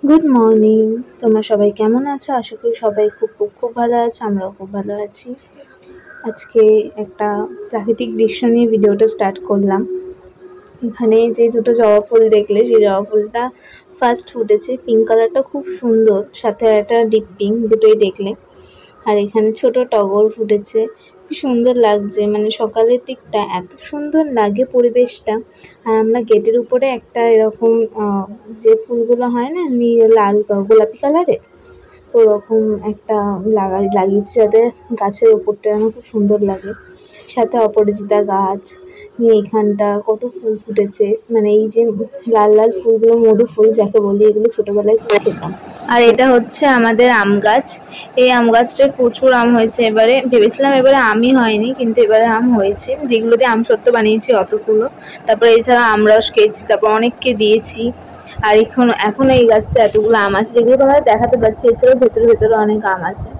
Good morning. তোমরা সবাই কেমন আছো? আশা করি সবাই খুব খুব খুব ভালো আছে। আমরাও খুব ভালো আছি। আজকে একটা প্রাকৃতিক দৃশ্য নিয়ে ভিডিওটা স্টার্ট করলাম। এখানে যে দুটো জবা ফুল দেখলে, সেই জবা ফুলটা ফার্স্ট ফুটেছে। পিঙ্ক কালারটা খুব সুন্দর, সাথে একটা ডিপ পিঙ্ক, দুটোই দেখলে। আর এখানে ছোট টগর ফুটেছে, কি সুন্দর লাগছে। মানে সকালের দিকটা এত সুন্দর লাগে পরিবেশটা। আর আমরা গেটের উপরে একটা এরকম যে ফুলগুলো হয় না, লাল গোলাপি কালারের, ওরকম একটা লাগিয়েছি যাতে গাছের ওপরটা আমার খুব সুন্দর লাগে। সাথে অপরাজিতা গাছ নিয়ে এখানটা কত ফুল ফুটেছে। মানে এই যে লাল লাল ফুলগুলো মধু ফুল যাকে বলি, এগুলো ছোটবেলায় খুব খেতাম। আর এটা হচ্ছে আমাদের আম গাছ। এই আম গাছটায় প্রচুর আম হয়েছে এবারে। ভেবেছিলাম এবারে আমই হয়নি, কিন্তু এবারে আম হয়েছে, যেগুলো দিয়ে আমসত্ত্ব বানিয়েছি অতগুলো। তারপরে এছাড়া আমরস খেয়েছি, তারপর অনেককে দিয়েছি। আর এখন এই গাছটা এতগুলো আম আছে, যেগুলো তোমাদের দেখাতে পাচ্ছি। এছাড়াও ভেতরে অনেক আম আছে।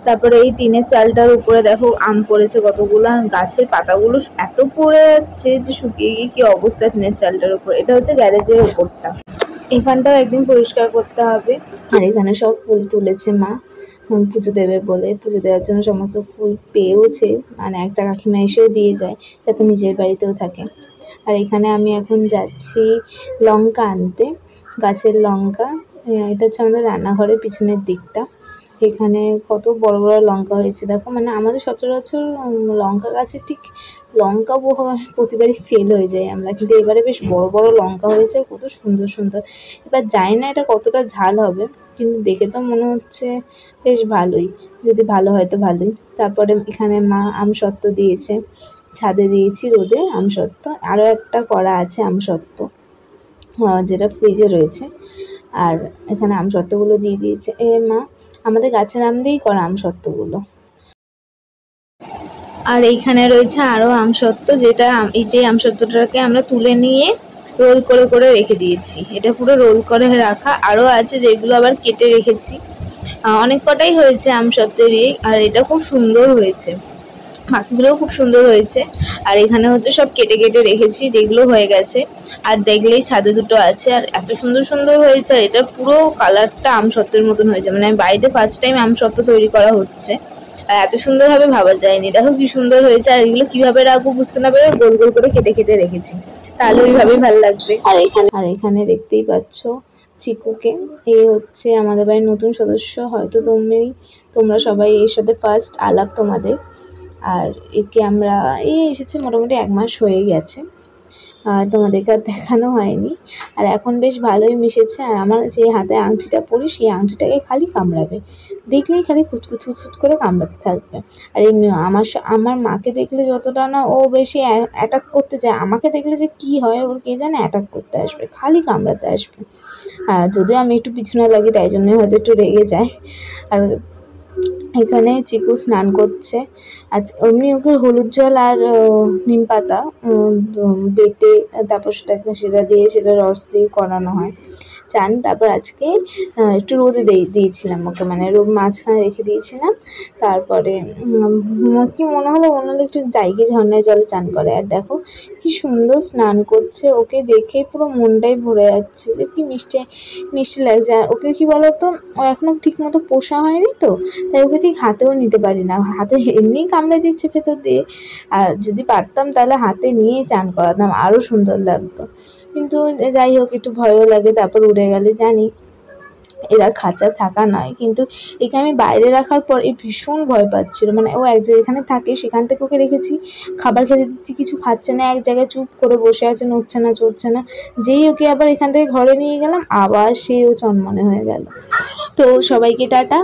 তারপরে এই টিনের চালটার উপরে দেখো আম পড়েছে কতগুলো। গাছের পাতাগুলো এত পড়ে যাচ্ছে যে শুকিয়ে গিয়ে কি অবস্থা টিনের চালটার উপর। এটা হচ্ছে গ্যারেজের উপরটা। এখানটাও একদিন পরিষ্কার করতে হবে। আর এখানে সব ফুল তুলেছে মা পুজো দেবে বলে। পুজো দেওয়ার জন্য সমস্ত ফুল পেয়েওছে, মানে একটা কাকিমা এসেও দিয়ে যায়, যাতে নিজের বাড়িতেও থাকে। আর এখানে আমি এখন যাচ্ছি লঙ্কা আনতে, গাছের লঙ্কা। এটা হচ্ছে আমাদের রান্নাঘরের পিছনের দিকটা। এখানে কত বড় বড় লঙ্কা হয়েছে দেখো। মানে আমাদের সচরাচর লঙ্কা গাছে ঠিক লঙ্কা প্রতিবারই ফেল হয়ে যায় আমরা, কিন্তু এবারে বেশ বড় বড় লঙ্কা হয়েছে, কত সুন্দর সুন্দর। এবার জানি না এটা কতটা ঝাল হবে, কিন্তু দেখে তো মনে হচ্ছে বেশ ভালোই। যদি ভালো হয় তো ভালোই। তারপরে এখানে মা আমসত্ত্ব দিয়েছে, ছাদে দিয়েছি রোদে আমসত্ত্ব। আরও একটা করা আছে আমসত্ত্ব, যেটা ফ্রিজে রয়েছে। আর এখানে আমসত্ত্বগুলো দিয়ে দিয়েছে মা। আমাদের গাছের আম দিয়েই করা আমসত্ত্বগুলো। আর এইখানে রয়েছে আরও আমসত্ত্ব, যেটা এই যে আমসত্ত্বটাকে আমরা তুলে নিয়ে রোল করে করে রেখে দিয়েছি। এটা পুরো রোল করে রাখা। আরও আছে যেগুলো আবার কেটে রেখেছি। অনেক কটাই হয়েছে আমসত্ত্বেরই। আর এটা খুব সুন্দর হয়েছে, বাকিগুলোও খুব সুন্দর হয়েছে। আর এখানে হচ্ছে সব কেটে কেটে রেখেছি, যেগুলো হয়ে গেছে। আর দেখলেই ছাদে দুটো আছে, আর এত সুন্দর সুন্দর হয়েছে। আর এটা পুরো কালারটা আমসত্ত্বের মতন হয়েছে। মানে বাড়িতে ফার্স্ট টাইম আমসত্ত্ব তৈরি করা হচ্ছে, আর এত সুন্দরভাবে ভাবা যায়নি। দেখো কি সুন্দর হয়েছে। আর এগুলো কিভাবে রাখবো বুঝতে না পেরে গোল গোল করে কেটে কেটে রেখেছি, তাহলে ওইভাবেই ভালো লাগবে। আর এখানে দেখতেই পাচ্ছ চিকুকে। এই হচ্ছে আমাদের বাড়ির নতুন সদস্য। হয়তো তোমরা সবাই এর সাথে ফার্স্ট আলাপ তোমাদের। আর একে আমরা এসেছে মোটামুটি 1 মাস হয়ে গেছে। তোমাদেরকে আর দেখানো হয়নি। আর এখন বেশ ভালোই মিশেছে। আর আমার যে হাতে আংটিটা পরি, সেই আংটিটাকে খালি কামড়াবে, দেখলেই খালি খুচখুচ করে কামড়াতে থাকবে। আর এমনি আমার মাকে দেখলে যতটা না ও বেশি অ্যাটাক করতে যায়, আমাকে দেখলে যে কি হয় ওর কে জানে, অ্যাটাক করতে আসবে, খালি কামড়াতে আসবে। যদিও আমি একটু পিছনে লাগি, তাই জন্যই হয়তো একটু রেগে যায়। আর এখানে চিকু স্নান করছে। আজ এমনি ওকে হলুদ জল আর নিম পাতা বেটে, তারপর সেটা দিয়ে, সেটা রস দিয়ে করানো হয় চান। তারপর আজকে একটু রোদে দিয়েছিলাম ওকে, মানে মাঝখানে রেখে দিয়েছিলাম। তারপরে কি মনে হলো একটু জায়গায় ঝর্ণায় জলে চান করে। আর দেখো কি সুন্দর স্নান করছে, ওকে দেখে পুরো মনটাই ভরে যাচ্ছে যে কি মিষ্টি মিষ্টি লাগছে। আর ওকে কি বলতো, ও এখনো ঠিক মতো পোষা হয়নি তো, তাই ওকে ঠিক হাতেও নিতে পারি না। হাতে এমনিই কামড়ে দিচ্ছে ভেতর দিয়ে। আর যদি পারতাম তাহলে হাতে নিয়েই চান করাতাম, আরও সুন্দর লাগতো। কিন্তু যাই হোক, একটু ভয়ও লাগে। তারপর উড়ে গেলে, জানি এরা খাঁচা থাকা নয়, কিন্তু একে আমি বাইরে রাখার পর ভীষণ ভয় পাচ্ছিল। মানে ও এক জায়গায় এখানে থাকে, সেখান থেকে ওকে রেখেছি, খাবার খেতে দিচ্ছি, কিছু খাচ্ছে না, এক জায়গায় চুপ করে বসে আছে, নড়ছে না চড়ছে না। যেই ওকে আবার এখান থেকে ঘরে নিয়ে গেলাম, আবার সেও চনমনে হয়ে গেল। তো সবাইকে টাটা।